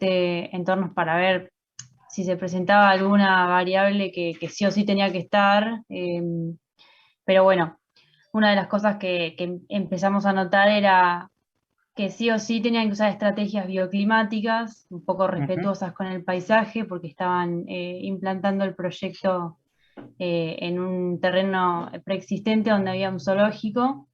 entornos para ver si se presentaba alguna variable que sí o sí tenía que estar. Pero bueno, una de las cosas que empezamos a notar era que sí o sí tenían que usar estrategias bioclimáticas, un poco Ujú. respetuosas con el paisaje, porque estaban implantando el proyecto en un terreno preexistente donde había un zoológico.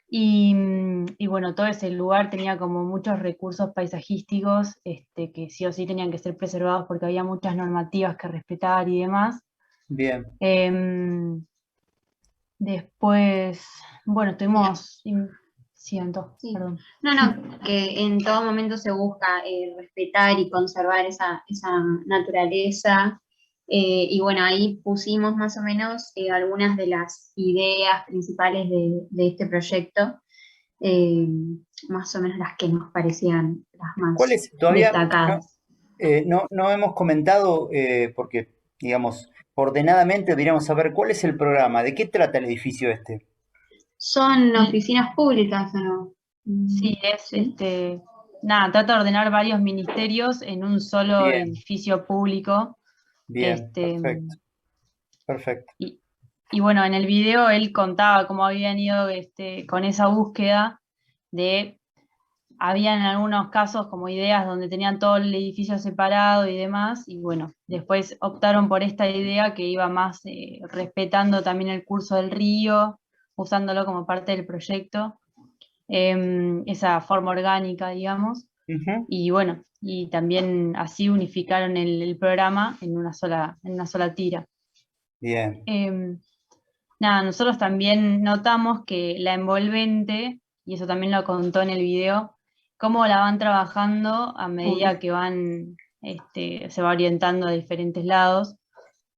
Y bueno, todo ese lugar tenía como muchos recursos paisajísticos que sí o sí tenían que ser preservados porque había muchas normativas que respetar y demás. Bien. Em, Después, bueno, Mira, siento, sí. perdón. No, no, que en todo momento se busca respetar y conservar esa naturaleza. Y bueno, ahí pusimos más o menos algunas de las ideas principales de este proyecto, eh, más o menos las que nos parecían las ¿Cuál más es? Todavía no, destacadas. no hemos comentado, porque, digamos, ordenadamente deberíamos saber cuál es el programa, de qué trata el edificio este. Son L- oficinas públicas, ¿o no? Sí, es Sí. nada, trata de ordenar varios ministerios en un solo Bien, edificio público. bien, Este, perfecto, perfecto. y, y bueno, en el video él contaba cómo habían ido con esa búsqueda de, había en algunos casos como ideas donde tenían todo el edificio separado y demás, y bueno, después optaron por esta idea que iba más respetando también el curso del río, usándolo como parte del proyecto, esa forma orgánica, digamos. Ujú. Y bueno, y también así unificaron el programa en una sola tira. Bien. Em, Nada, nosotros también notamos que la envolvente, y eso también lo contó en el video, cómo la van trabajando a medida que se va orientando a diferentes lados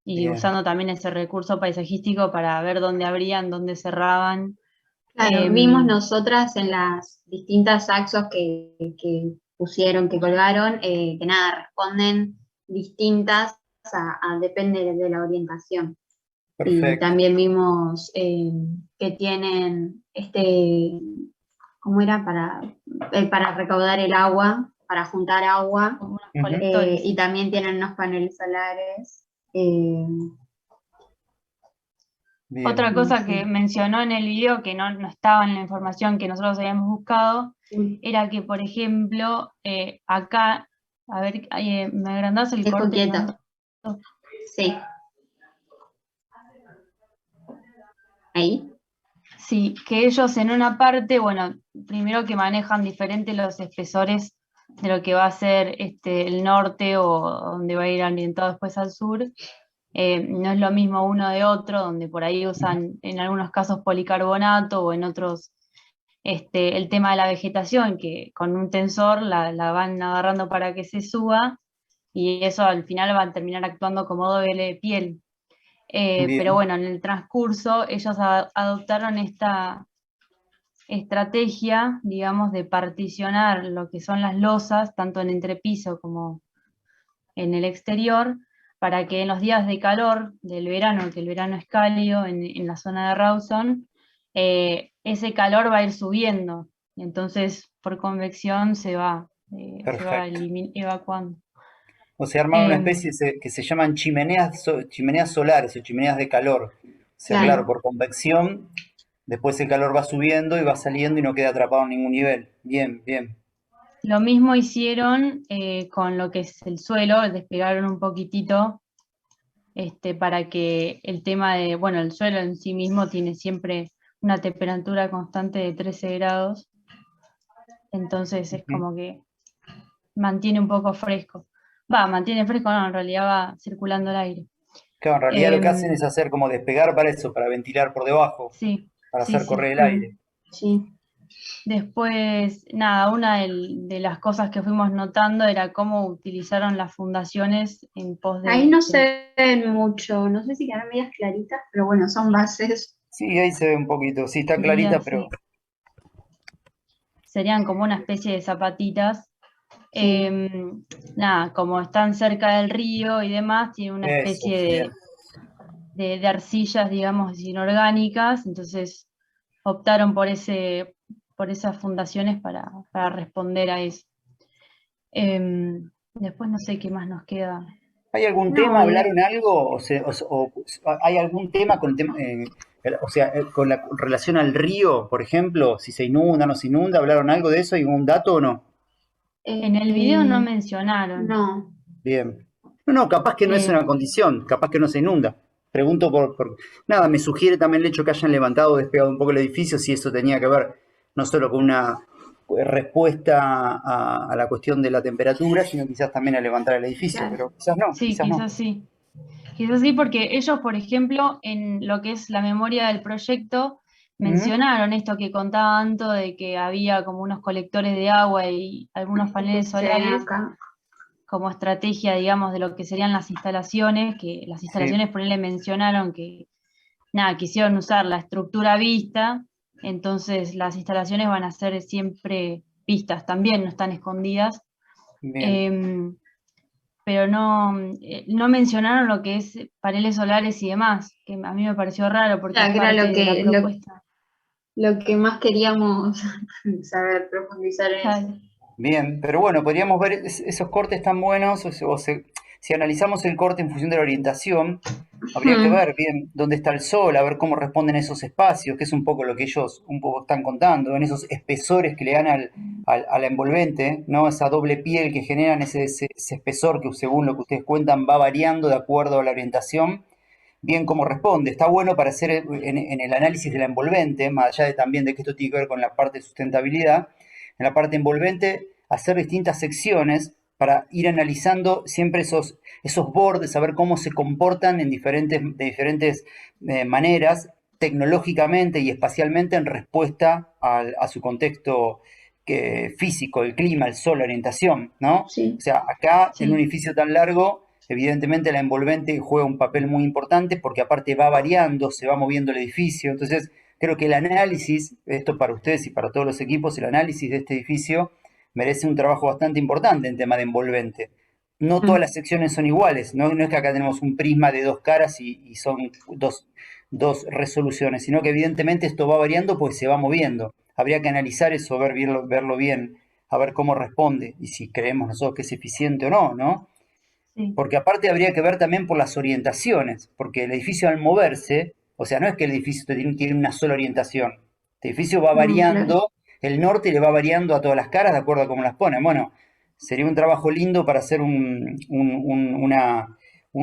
y Bien. usando también ese recurso paisajístico para ver dónde abrían, dónde cerraban. Claro, vimos Em, nosotras en las distintas saxos que pusieron, que colgaron, que nada, responden distintas depende de la orientación. Y Perfecto. también vimos que tienen ¿cómo era? Para recaudar el agua, para juntar agua, Como unos Ujú. colectores. y también tienen unos paneles solares. eh, Bien. Otra cosa que sí. mencionó en el video, que no estaba en la información que nosotros habíamos buscado, Uy, era que, por ejemplo, acá, a ver, ¿me agrandás el dejo corte que quieto. mandó? Sí, ahí. Sí, que ellos en una parte, bueno, primero que manejan diferente los espesores de lo que va a ser el norte o donde va a ir orientado después al sur. No es lo mismo uno de otro, donde por ahí Ujú. usan en algunos casos policarbonato o en otros el tema de la vegetación, que con un tensor la van agarrando para que se suba y eso al final va a terminar actuando como doble piel. Pero Bien. bueno, en el transcurso ellos adoptaron esta estrategia, digamos, de particionar lo que son las losas, tanto en entrepiso como en el exterior, para que en los días de calor del verano, que el verano es cálido en la zona de Rawson, ese calor va a ir subiendo, y entonces por convección se va Perfecto. evacuando. O sea, armaron una Em, especie que se llaman chimeneas, chimeneas solares o chimeneas de calor. O sea, claro, Claro. por convección, después el calor va subiendo y va saliendo y no queda atrapado en ningún nivel. Bien, bien. lo mismo hicieron con lo que es el suelo, despegaron un poquitito para que el tema de, bueno, el suelo en sí mismo tiene siempre una temperatura constante de 13 grados, entonces es Ujú. como que mantiene un poco fresco. Mantiene fresco, no, en realidad va circulando el aire. Claro, en realidad lo que hacen Em, es hacer como despegar para eso, para ventilar por debajo, sí, para sí, hacer correr sí. el aire. Sí. Después, nada, una de las cosas que fuimos notando era cómo utilizaron las fundaciones en pos Ahí no se ven mucho, no sé si quedan medias claritas, pero bueno, son bases. Sí, ahí se ve un poquito. Sí, está sería clarita, pero así, serían como una especie de zapatitas. Sí, Nada, como están cerca del río y demás, tiene una eso, especie bien. de arcillas, digamos, inorgánicas, entonces optaron por esas fundaciones para responder a eso. Después no sé qué más nos queda. ¿Hay algún tema? No, ¿Hablaron algo? O ¿hay algún tema con o sea, con la relación al río, por ejemplo? Si se inunda, no se inunda, ¿hablaron algo de eso? ¿Hay algún dato o no? En el video no eh, mencionaron. no. Bien. No, no, capaz que no es Eh, una condición, capaz que no se inunda. Pregunto Nada, me sugiere también el hecho que hayan levantado o despegado un poco el edificio, si eso tenía que ver no solo con una respuesta a la cuestión de la temperatura, sino quizás también a levantar el edificio, Claro. pero quizás no, sí, quizás no. quizás sí. Quizás sí, porque ellos, por ejemplo, en lo que es la memoria del proyecto, ¿Mm? mencionaron esto que contaba Anto de que había como unos colectores de agua y algunos Que paneles se ven solares acá. como estrategia, digamos, de lo que serían las instalaciones, que las Sí, instalaciones, por él le mencionaron que, nada, quisieron usar la estructura vista, entonces las instalaciones van a ser siempre vistas también, no están escondidas. bien. Em, pero no mencionaron lo que es paneles solares y demás, que a mí me pareció raro porque es Claro, que era parte de la propuesta. lo que más queríamos saber, profundizar en eso. Claro, Bien, pero bueno, podríamos ver esos cortes tan buenos, si analizamos el corte en función de la orientación, habría que Hmm, ver bien dónde está el sol, a ver cómo responden esos espacios, que es un poco lo que ellos un poco están contando, en esos espesores que le dan a la envolvente, ¿no? Esa doble piel que generan ese espesor que según lo que ustedes cuentan va variando de acuerdo a la orientación, bien cómo responde. Está bueno para hacer en el análisis de la envolvente, más allá de también de que esto tiene que ver con la parte de sustentabilidad, en la parte envolvente, hacer distintas secciones para ir analizando siempre esos bordes, saber cómo se comportan de diferentes maneras, tecnológicamente y espacialmente, en respuesta a su contexto físico, el clima, el sol, la orientación, ¿no? O sí. sea, acá en un sí. edificio tan largo, evidentemente la envolvente juega un papel muy importante porque aparte va variando, se va moviendo el edificio, entonces creo que el análisis, esto para ustedes y para todos los equipos, el análisis de este edificio merece un trabajo bastante importante en tema de envolvente. No todas Mm. las secciones son iguales, no es que acá tenemos un prisma de dos caras y son dos resoluciones, sino que evidentemente esto va variando porque se va moviendo. Habría que analizar eso, verlo bien, a ver cómo responde y si creemos nosotros que es eficiente o no, ¿no? Sí. Porque aparte habría que ver también por las orientaciones, porque el edificio al moverse, o sea, no es que el edificio tiene una sola orientación, el edificio va Claro. variando, el norte le va variando a todas las caras de acuerdo a cómo las ponen. Bueno, sería un trabajo lindo para hacer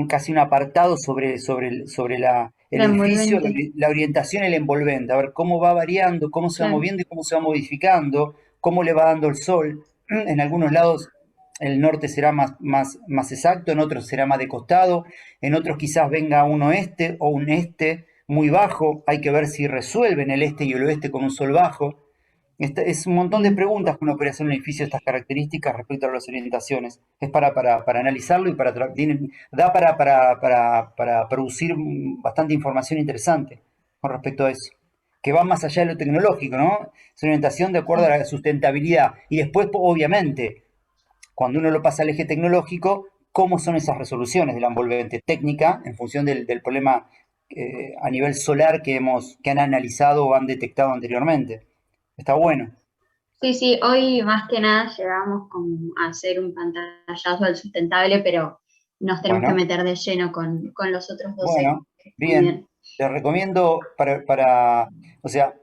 casi un apartado sobre el La edificio, envolvente. la orientación y el envolvente, a ver cómo va variando, cómo se va Claro. moviendo y cómo se va modificando, cómo le va dando el sol. En algunos lados el norte será más exacto, en otros será más de costado, en otros quizás venga un oeste o un este muy bajo, hay que ver si resuelven el este y el oeste con un sol bajo. Es un montón de Sí. preguntas que uno puede hacer en un edificio de estas características respecto a las orientaciones. Es para analizarlo y da para producir bastante información interesante con respecto a eso, que va más allá de lo tecnológico, ¿no? Es una orientación de acuerdo a Sí. la sustentabilidad. Y después, obviamente, cuando uno lo pasa al eje tecnológico, cómo son esas resoluciones de la envolvente técnica en función del problema a nivel solar que han analizado o han detectado anteriormente. Está bueno. Sí, sí, hoy más que nada llegamos como a hacer un pantallazo al sustentable, pero nos tenemos que Bueno, meter de lleno con los otros dos ejes bueno, bien. también. Te recomiendo o sea,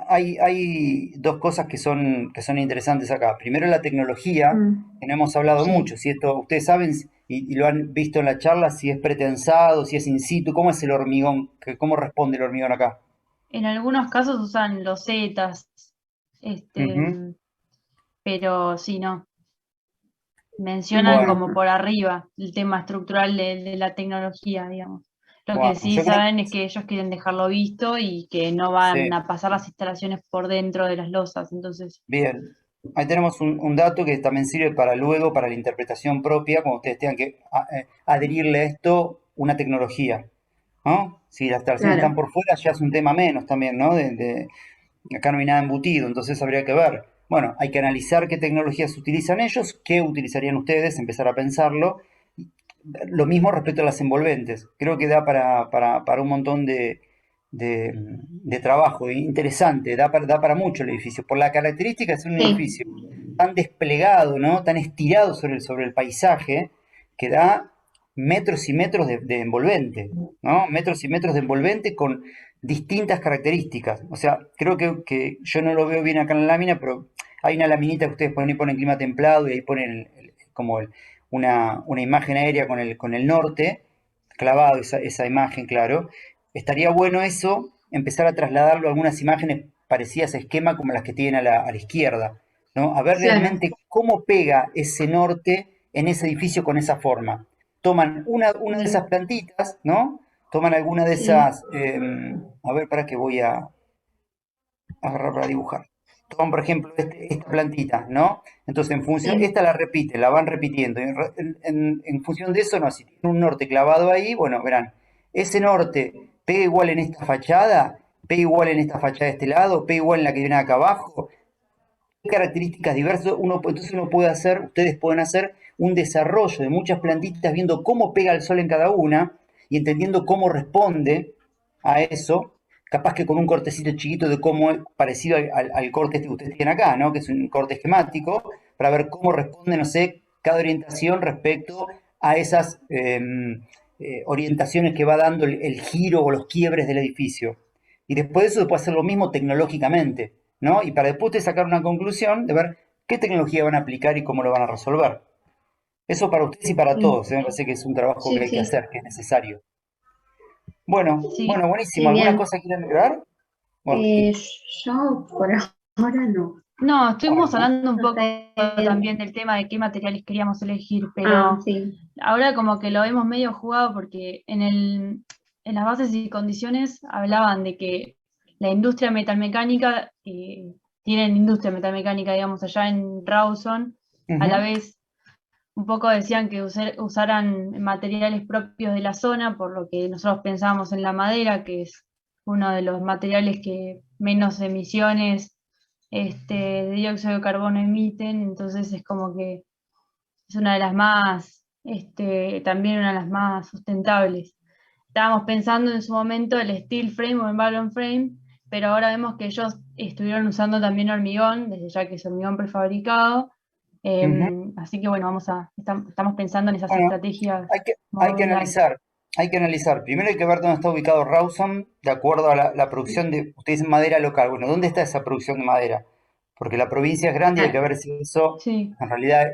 hay dos cosas que son interesantes acá. Primero, la tecnología, Mm, que no hemos hablado sí. mucho. Si esto, ustedes saben y lo han visto en la charla, si es pretensado, si es in situ, cómo es el hormigón, cómo responde el hormigón acá. En algunos casos usan los zetas, este, Ujú. pero sí, no. Mencionan Bueno, como por arriba el tema estructural de la tecnología, digamos. Lo que bueno, sí yo creo saben es que ellos quieren dejarlo visto y que no van sí, a pasar las instalaciones por dentro de las losas. Entonces, bien. Ahí tenemos un dato que también sirve para luego, para la interpretación propia, cuando ustedes tengan que adherirle a esto una tecnología, ¿no? Si las instalaciones están Claro. por fuera, ya es un tema menos también, ¿no? Acá no hay nada embutido, entonces habría que ver. Bueno, hay que analizar qué tecnologías utilizan ellos, qué utilizarían ustedes, empezar a pensarlo. Lo mismo respecto a las envolventes. Creo que da para un montón de trabajo interesante, da para mucho el edificio. Por la característica de ser un Sí, edificio tan desplegado, ¿no? Tan estirado sobre el paisaje, que da metros y metros de envolvente, ¿no? Metros y metros de envolvente con distintas características. O sea, creo que yo no lo veo bien acá en la lámina, pero hay una laminita que ustedes ponen clima templado y ahí ponen una imagen aérea con el norte, clavado esa imagen, claro. Estaría bueno eso, empezar a trasladarlo a algunas imágenes parecidas a esquema como las que tienen a la izquierda, ¿no? A ver Claro, realmente cómo pega ese norte en ese edificio con esa forma. Toman una de esas bien, plantitas, ¿no? Toman alguna de sí, esas, a ver, para que voy a agarrar para dibujar. Toman, por ejemplo, esta plantita, ¿no? Entonces, en función, sí, esta la repiten, la van repitiendo. En función de eso, no, si tiene un norte clavado ahí, bueno, verán, ese norte pega igual en esta fachada, pega igual en esta fachada de este lado, pega igual en la que viene acá abajo. Características diversas, entonces ustedes pueden hacer un desarrollo de muchas plantitas viendo cómo pega el sol en cada una y entendiendo cómo responde a eso, capaz que con un cortecito chiquito de cómo es parecido al corte este que ustedes tienen acá, ¿no? Que es un corte esquemático, para ver cómo responde, no sé, cada orientación respecto a esas orientaciones que va dando el giro o los quiebres del edificio. Y después de eso se puede hacer lo mismo tecnológicamente, ¿no? Y para después de sacar una conclusión de ver qué tecnología van a aplicar y cómo lo van a resolver. Eso para ustedes y para sí, todos, ¿eh? Me parece que es un trabajo que sí, hay que sí, hacer, que es necesario. Bueno, Sí, bueno, buenísimo. sí, ¿Alguna bien. cosa quieren agregar? Bueno, Eh, yo por ahora no. no, estuvimos bueno, hablando un poco Está también bien. del tema de qué materiales queríamos elegir, Ah, pero sí, ahora como que lo vemos medio jugado porque en las bases y condiciones hablaban de que la industria metalmecánica, tienen industria metalmecánica, digamos, allá en Rawson, a la ujú, vez un poco decían que usaran materiales propios de la zona, por lo que nosotros pensábamos en la madera, que es uno de los materiales que menos emisiones de dióxido de carbono emiten, entonces es como que es una de las más, también una de las más sustentables. Estábamos pensando en su momento el steel frame o el balloon frame, pero ahora vemos que ellos estuvieron usando también hormigón, desde ya que es hormigón prefabricado. ujú. Así que bueno, estamos pensando en esas Bueno, estrategias hay que modulares. analizar. Hay que analizar. Primero hay que ver dónde está ubicado Rawson, de acuerdo a la producción de, ustedes dicen madera local. Bueno, ¿dónde está esa producción de madera? Porque la provincia es grande y hay que claro, ver si eso Sí, en realidad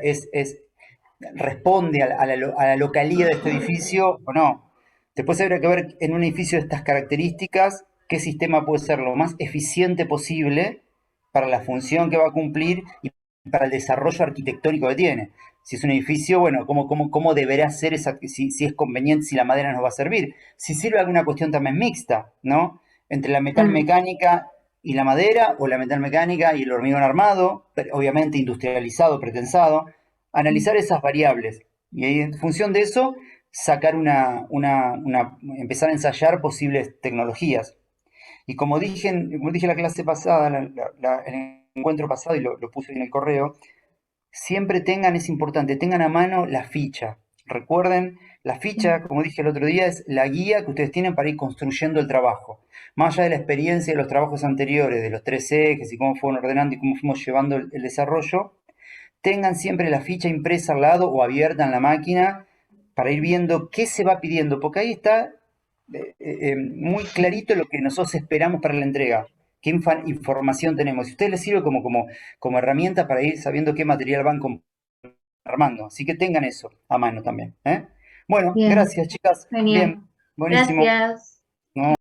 responde a la localía de este edificio o no. Después habría que ver en un edificio de estas características qué sistema puede ser lo más eficiente posible para la función que va a cumplir y para el desarrollo arquitectónico que tiene. Si es un edificio, bueno, cómo deberá ser si es conveniente, si la madera nos va a servir. Si sirve alguna cuestión también mixta, ¿no? Entre la metal mm, mecánica y la madera, o la metal mecánica y el hormigón armado, obviamente industrializado, pretensado, analizar esas variables y ahí, en función de eso sacar empezar a ensayar posibles tecnologías. Y como dije la clase pasada, el encuentro pasado y lo puse en el correo, siempre tengan, es importante, tengan a mano la ficha. Recuerden, la ficha, como dije el otro día, es la guía que ustedes tienen para ir construyendo el trabajo. Más allá de la experiencia de los trabajos anteriores, de los tres ejes y cómo fueron ordenando y cómo fuimos llevando el desarrollo, tengan siempre la ficha impresa al lado o abierta en la máquina para ir viendo qué se va pidiendo, porque ahí está muy clarito lo que nosotros esperamos para la entrega, qué información tenemos. Si a ustedes les sirve como herramienta para ir sabiendo qué material van armando, así que tengan eso a mano también. ¿Eh? Bueno, bien, gracias chicas, bien, genial. buenísimo. Gracias. No,